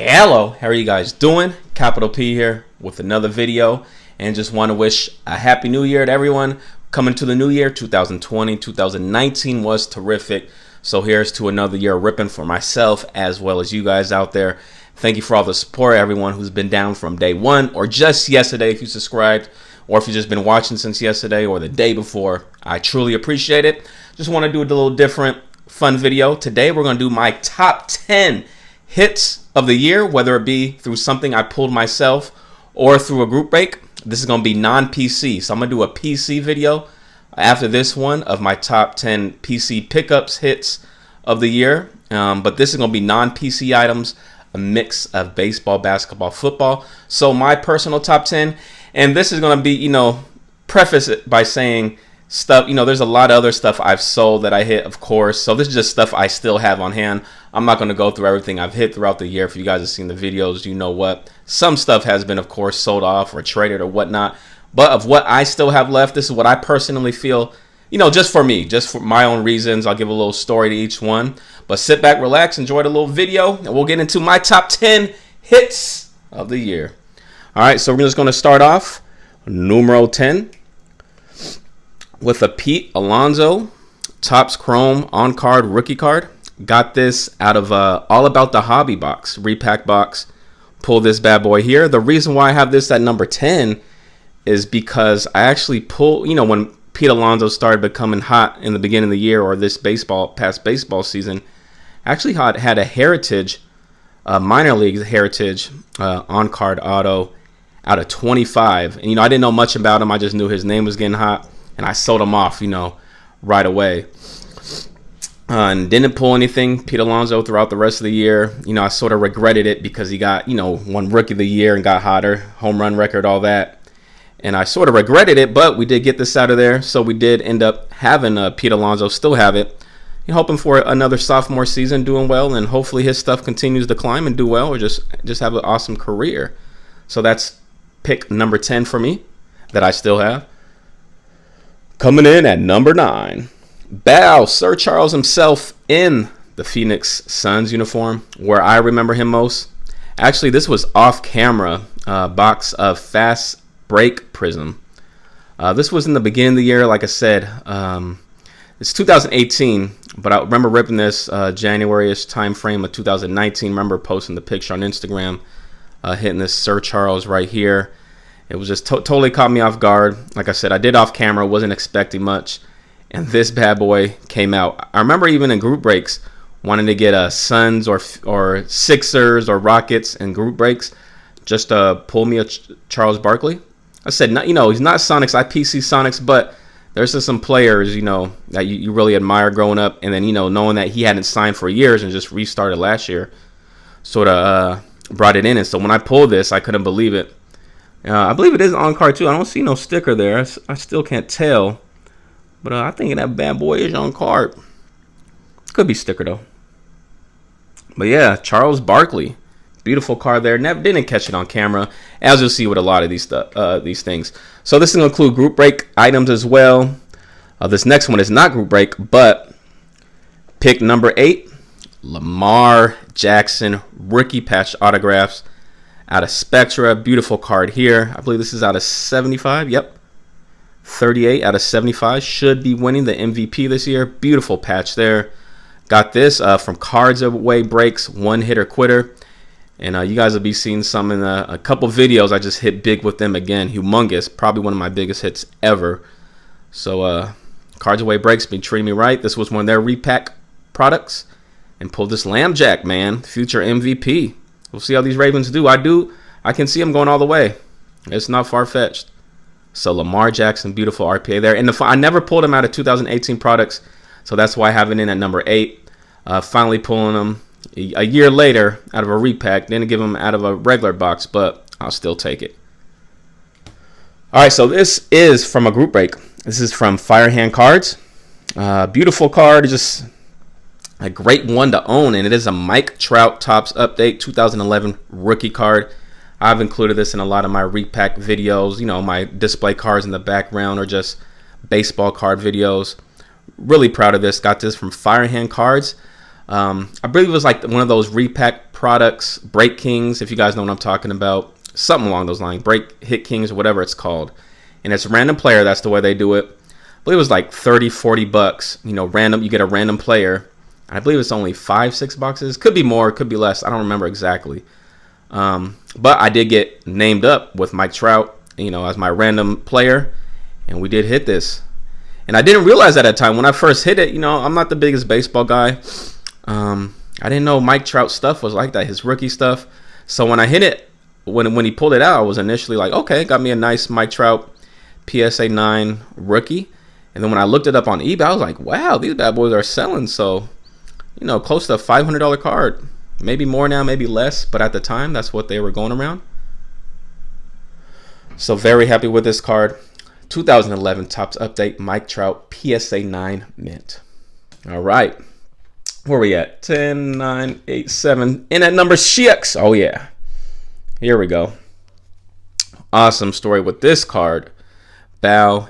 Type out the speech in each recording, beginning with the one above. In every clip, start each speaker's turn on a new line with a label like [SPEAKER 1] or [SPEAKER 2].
[SPEAKER 1] Hello, how are you guys doing? Capital P here with another video, and just want to wish a happy new year to everyone coming to the new year. 2020, 2019 was terrific, so here's to another year of ripping for myself as well as you guys out there. Thank you for all the support, everyone who's been down from day one or just yesterday if you subscribed, or if you've just been watching since yesterday or the day before. I truly appreciate it. Just want to do a little different fun video. Today we're going to do my top 10 hits of the year, whether it be through something I pulled myself or through a group break. This is going to be non-PC, so I'm going to do a PC video after this one of my top 10 PC pickups hits of the year. But this is going to be non-PC items, a mix of baseball, basketball, football. So my personal top 10, and this is going to be, preface it by saying stuff, there's a lot of other stuff I've sold that I hit, of course. So this is just stuff I still have on hand. I'm not going to go through everything I've hit throughout the year. If you guys have seen the videos, you know what. Some stuff has been, of course, sold off or traded or whatnot. But of what I still have left, this is what I personally feel, just for me, just for my own reasons. I'll give a little story to each one. But sit back, relax, enjoy the little video, and we'll get into my top 10 hits of the year. All right, so we're just going to start off numero 10 with a Pete Alonzo Topps Chrome on-card rookie card. Got this out of All About the Hobby box, repack box. Pull this bad boy here. The reason why I have this at number 10 is because I actually pulled, when Pete Alonzo started becoming hot in the beginning of the year, or this past baseball season, I actually had a heritage, minor league heritage on-card auto out of 25. And, I didn't know much about him. I just knew his name was getting hot, and I sold him off, right away. And didn't pull anything Pete Alonzo throughout the rest of the year. I sort of regretted it because he got, won rookie of the year and got hotter, home run record, all that. And I sort of regretted it, but we did get this out of there. So we did end up having Pete Alonzo, still have it. Hoping for another sophomore season, doing well, and hopefully his stuff continues to climb and do well, or just have an awesome career. So that's pick number 10 for me that I still have. Coming in at number 9. Bow, Sir Charles himself in the Phoenix Suns uniform, where I remember him most. Actually, this was off camera, box of Fast Break Prism. This was in the beginning of the year, like I said. It's 2018, but I remember ripping this January-ish time frame of 2019. Remember posting the picture on Instagram, hitting this Sir Charles right here. It was just totally caught me off guard. Like I said, I did off camera, wasn't expecting much. And this bad boy came out. I remember even in group breaks wanting to get Suns or Sixers or Rockets in group breaks, just pull me a Charles Barkley. I said, he's not Sonics. I PC Sonics, but there's just some players, that you really admire growing up. And then, knowing that he hadn't signed for years and just restarted last year, sort of brought it in. And so when I pulled this, I couldn't believe it. I believe it is on card too. I don't see no sticker there. I still can't tell. But I think that bad boy is on card. Could be sticker though. But yeah, Charles Barkley, beautiful card there. Didn't catch it on camera, as you'll see with a lot of these things. So this is gonna include group break items as well. This next one is not group break, but pick number 8, Lamar Jackson rookie patch autographs out of Spectra. Beautiful card here. I believe this is out of 75. Yep. 38 out of 75, should be winning the MVP this year. Beautiful patch there. Got this from Cards Away Breaks, one hitter quitter, and you guys will be seeing some in a couple videos. I just hit big with them again, humongous, probably one of my biggest hits ever. So Cards Away Breaks been treating me right. This was one of their repack products, and pulled this Lamb Jack, man, future MVP. We'll see how these Ravens do. I can see them going all the way. It's not far-fetched. So Lamar Jackson, beautiful RPA there. And I never pulled him out of 2018 products, so that's why I have it in at number 8. Finally pulling him a year later out of a repack. Didn't give him out of a regular box, but I'll still take it. All right, so this is from a group break. This is from Firehand Cards. Beautiful card, just a great one to own, and it is a Mike Trout Topps Update 2011 rookie card. I've included this in a lot of my repack videos, my display cards in the background, or just baseball card videos. Really proud of this. Got this from Firehand Cards. I believe it was like one of those repack products, Break Kings, if you guys know what I'm talking about. Something along those lines, Break Hit Kings, or whatever it's called. And it's random player, that's the way they do it. I believe it was like 30, 40 bucks, you know, random, you get a random player. I believe it's only 5, 6 boxes. Could be more, could be less. I don't remember exactly. But I did get named up with Mike Trout, you know, as my random player. And we did hit this. And I didn't realize at that time when I first hit it, you know, I'm not the biggest baseball guy. I didn't know Mike Trout stuff was like that, his rookie stuff. So when I hit it, when he pulled it out, I was initially like, okay, got me a nice Mike Trout PSA 9 rookie. And then when I looked it up on eBay, I was like, wow, these bad boys are selling. So, you know, close to a $500 card. Maybe more now, maybe less. But at the time, that's what they were going around. So very happy with this card. 2011 Topps Update Mike Trout PSA 9 mint. All right. Where are we at? 10, 9, 8, 7. In at number 6. Oh, yeah. Here we go. Awesome story with this card. Bow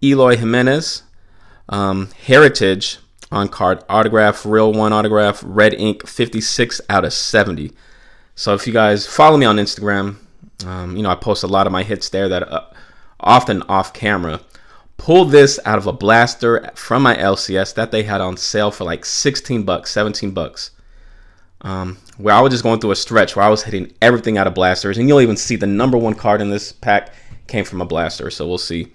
[SPEAKER 1] Eloy Jimenez. Heritage on card. Autograph. Real one autograph. Red ink. 56 out of 70. So if you guys follow me on Instagram, you know, I post a lot of my hits there that often off camera. Pulled this out of a blaster from my LCS that they had on sale for like 16 bucks, 17 bucks. Where I was just going through a stretch where I was hitting everything out of blasters. And you'll even see the number 1 card in this pack came from a blaster. So we'll see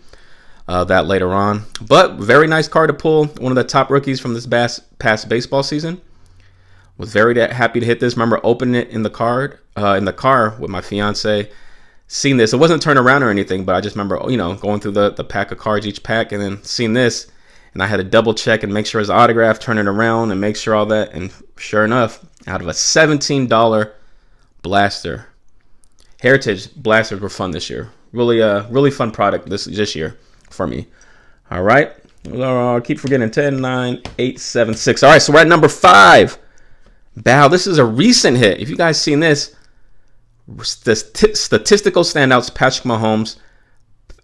[SPEAKER 1] that later on. But very nice card to pull. One of the top rookies from this past baseball season. Was very happy to hit this. Remember opening it in the car with my fiance. Seen this. It wasn't turned around or anything, but I just remember, you know, going through the pack of cards, each pack, and then seeing this. And I had to double check and make sure it's autographed, turn it around, and make sure all that. And sure enough, out of a $17 blaster. Heritage blasters were fun this year. Really fun product this year for me. All right. I keep forgetting 10, 9, 8, 7, 6. All right, so we're at number 5. Bow. This is a recent hit. If you guys seen this, statistical standouts, Patrick Mahomes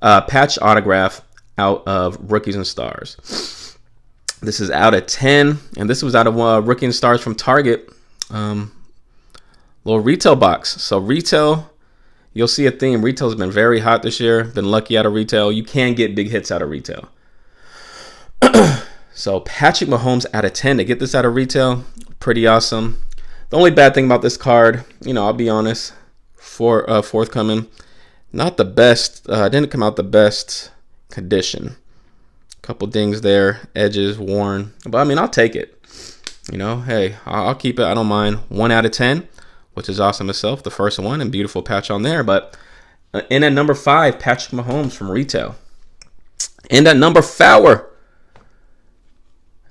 [SPEAKER 1] patch autograph out of Rookies and Stars. This is out of 10, and this was out of Rookie and Stars from Target. Little retail box. So retail, you'll see a theme. Retail's been very hot this year. Been lucky out of retail. You can get big hits out of retail. So Patrick Mahomes out of 10 to get this out of retail, pretty awesome. The only bad thing about this card, you know, I'll be honest, forthcoming, not the best. Didn't come out the best condition. Couple dings there, edges worn, but I mean, I'll take it. You know, hey, I'll keep it. I don't mind. 1 out of 10, which is awesome itself. The first one, and beautiful patch on there. But in at number 5, Patrick Mahomes from retail. In at number 4,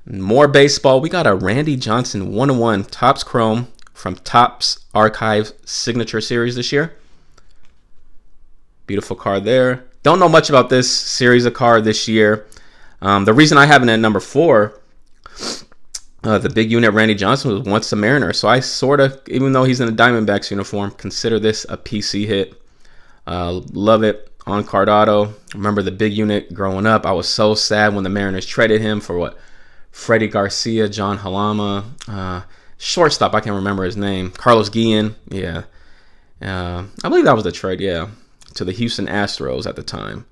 [SPEAKER 1] more baseball. We got a Randy Johnson 101 Topps Chrome from Topps Archive Signature Series this year. Beautiful card there. Don't know much about this series of card this year. The reason I have it at number 4, the big unit Randy Johnson was once a Mariner. So I sort of, even though he's in a Diamondbacks uniform, consider this a PC hit. Love it. On card auto. Remember the big unit growing up. I was so sad when the Mariners traded him for what? Freddie Garcia, John Halama, shortstop, I can't remember his name. Carlos Guillen, yeah. I believe that was the trade, yeah, to the Houston Astros at the time.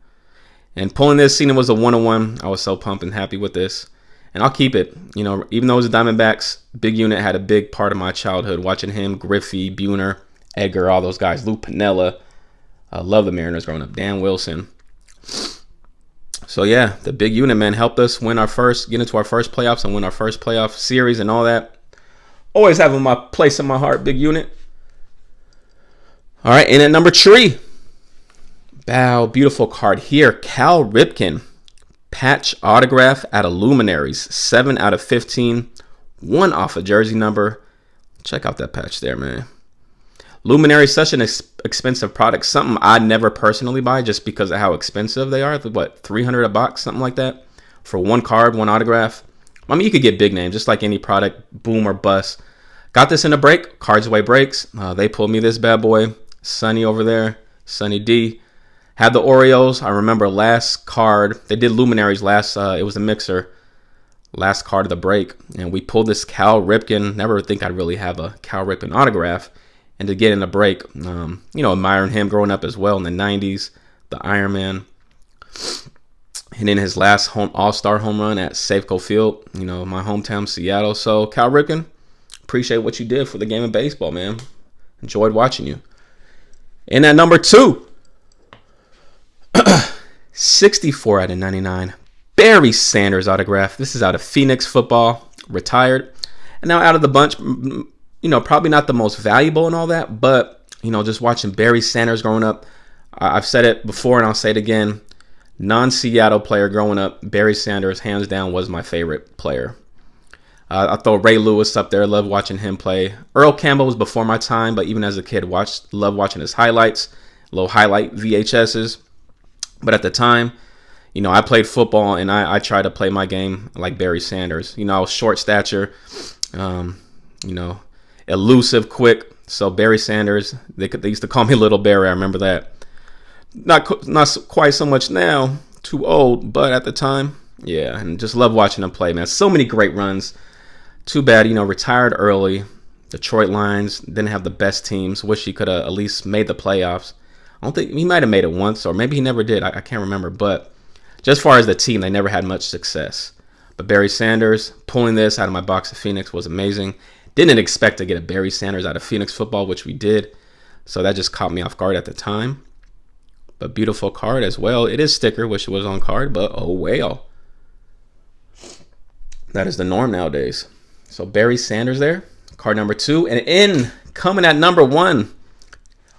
[SPEAKER 1] And pulling this, seeing it was a 101, I was so pumped and happy with this. And I'll keep it. You know, even though it was the Diamondbacks, big unit had a big part of my childhood. Watching him, Griffey, Buhner, Edgar, all those guys, Lou Piniella. I love the Mariners growing up. Dan Wilson. So yeah, the big unit, man, helped us get into our first playoffs and win our first playoff series and all that. Always having my place in my heart, big unit. All right, and at number 3, bow, beautiful card here. Cal Ripken, patch autograph out of Luminaries, 7 out of 15, 1 off a jersey number. Check out that patch there, man. Luminary is such an expensive product. Something I'd never personally buy just because of how expensive they are. What, $300 a box, something like that, for 1 card, 1 autograph. I mean, you could get big names, just like any product, boom or bust. Got this in a break, Cards Away Breaks. They pulled me this bad boy. Sunny over there, Sunny D. Had the Oreos. I remember last card, they did Luminaries last, it was a mixer. last card of the break, and we pulled this Cal Ripken. Never think I'd really have a Cal Ripken autograph, and to get in the break, admiring him growing up as well in the 90s, the Iron Man, and in his last All-Star home run at Safeco Field, my hometown, Seattle. So Cal Ripken, appreciate what you did for the game of baseball, man. Enjoyed watching you. And at number 2, 64 out of 99. Barry Sanders autograph. This is out of Phoenix football, retired. And now out of the bunch, probably not the most valuable and all that, but, just watching Barry Sanders growing up, I've said it before and I'll say it again, non-Seattle player growing up, Barry Sanders, hands down, was my favorite player. I throw Ray Lewis up there, love watching him play. Earl Campbell was before my time, but even as a kid, loved watching his highlights, little highlight VHSs. But at the time, I played football, and I tried to play my game like Barry Sanders. I was short stature, elusive, quick. So Barry Sanders, they used to call me Little Barry. I remember that. Not quite so much now, too old, but at the time, yeah, and just love watching him play, man. So many great runs. Too bad, retired early. Detroit Lions didn't have the best teams. Wish he could have at least made the playoffs. I don't think he might have made it once, or maybe he never did. I can't remember, but just as far as the team, they never had much success. But Barry Sanders, pulling this out of my box of Phoenix was amazing. Didn't expect to get a Barry Sanders out of Phoenix football, which we did. So that just caught me off guard at the time. But beautiful card as well. It is sticker, wish it was on card, but oh well. That is the norm nowadays. So Barry Sanders there, card number 2. And coming at number 1,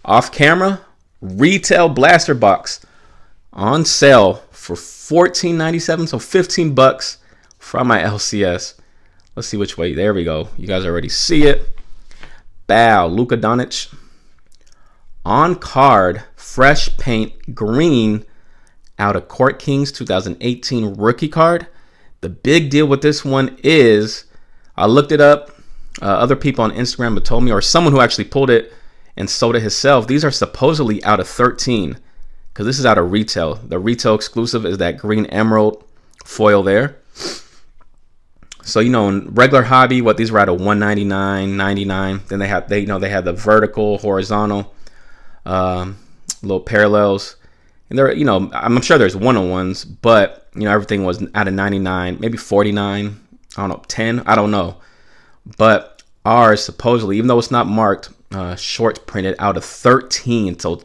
[SPEAKER 1] off camera, retail blaster box on sale for $14.97, so $15 from my LCS. Let's see which way. There we go. You guys already see it. Bow, Luka Doncic. On card, fresh paint, green, out of Court Kings 2018 rookie card. The big deal with this one is, I looked it up. Other people on Instagram have told me, or someone who actually pulled it and sold it himself, these are supposedly out of 13, because this is out of retail. The retail exclusive is that green emerald foil there. So in regular hobby, these were out of $199, $99. Then they had the vertical, horizontal, little parallels, and there, I'm sure there's one-on-ones, but everything was out of 99, maybe 49. I don't know, 10. I don't know, but ours supposedly, even though it's not marked, short printed out of 13. So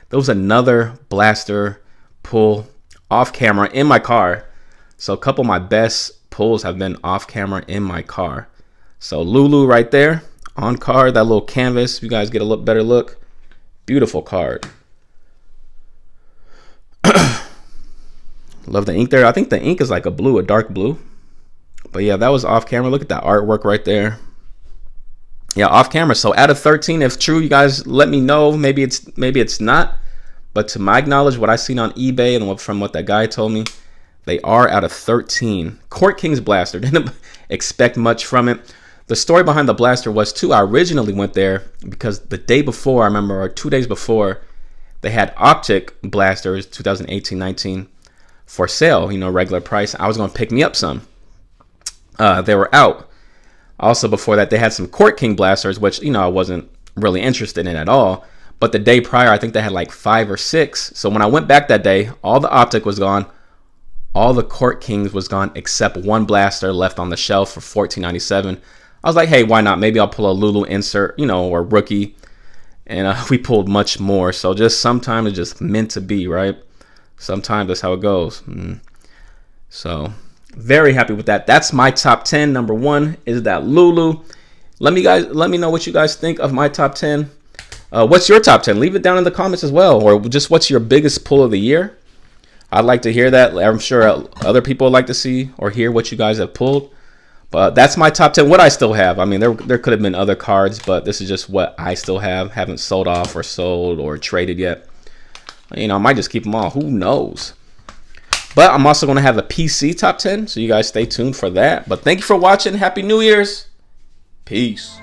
[SPEAKER 1] there was another blaster pull off camera in my car. So a couple of my best pulls have been off camera in my car. So Lulu right there on card, that little canvas. You guys get a better look. Beautiful card. Love the ink there. I think the ink is like a dark blue. But yeah, that was off camera. Look at that artwork right there. Yeah, off camera. So out of 13, if true, you guys let me know. Maybe it's not. But to my knowledge, what I seen on eBay and from what that guy told me, they are out of 13. Court Kings blaster. Didn't expect much from it. The story behind the blaster was too, I originally went there because the day before, I remember, or 2 days before, they had optic blasters 2018-19 for sale, regular price. I was going to pick me up some. They were out. Also before that, they had some Court King blasters, which, I wasn't really interested in at all. But the day prior, I think they had like 5 or 6. So when I went back that day, all the optic was gone. All the Court Kings was gone except one blaster left on the shelf for $14.97. I was like, hey, why not? Maybe I'll pull a Lulu insert, or rookie. And we pulled much more. So just sometimes it's just meant to be, right? Sometimes that's how it goes. So very happy with that. That's my top 10. Number 1 is that Lulu. Let me know what you guys think of my top 10. What's your top 10? Leave it down in the comments as well. Or just what's your biggest pull of the year? I'd like to hear that. I'm sure other people would like to see or hear what you guys have pulled. But that's my top 10. What I still have. I mean, there could have been other cards, but this is just what I still have. Haven't sold off or sold or traded yet. I might just keep them all. Who knows? But I'm also going to have a PC top 10. So you guys stay tuned for that. But thank you for watching. Happy New Year's. Peace.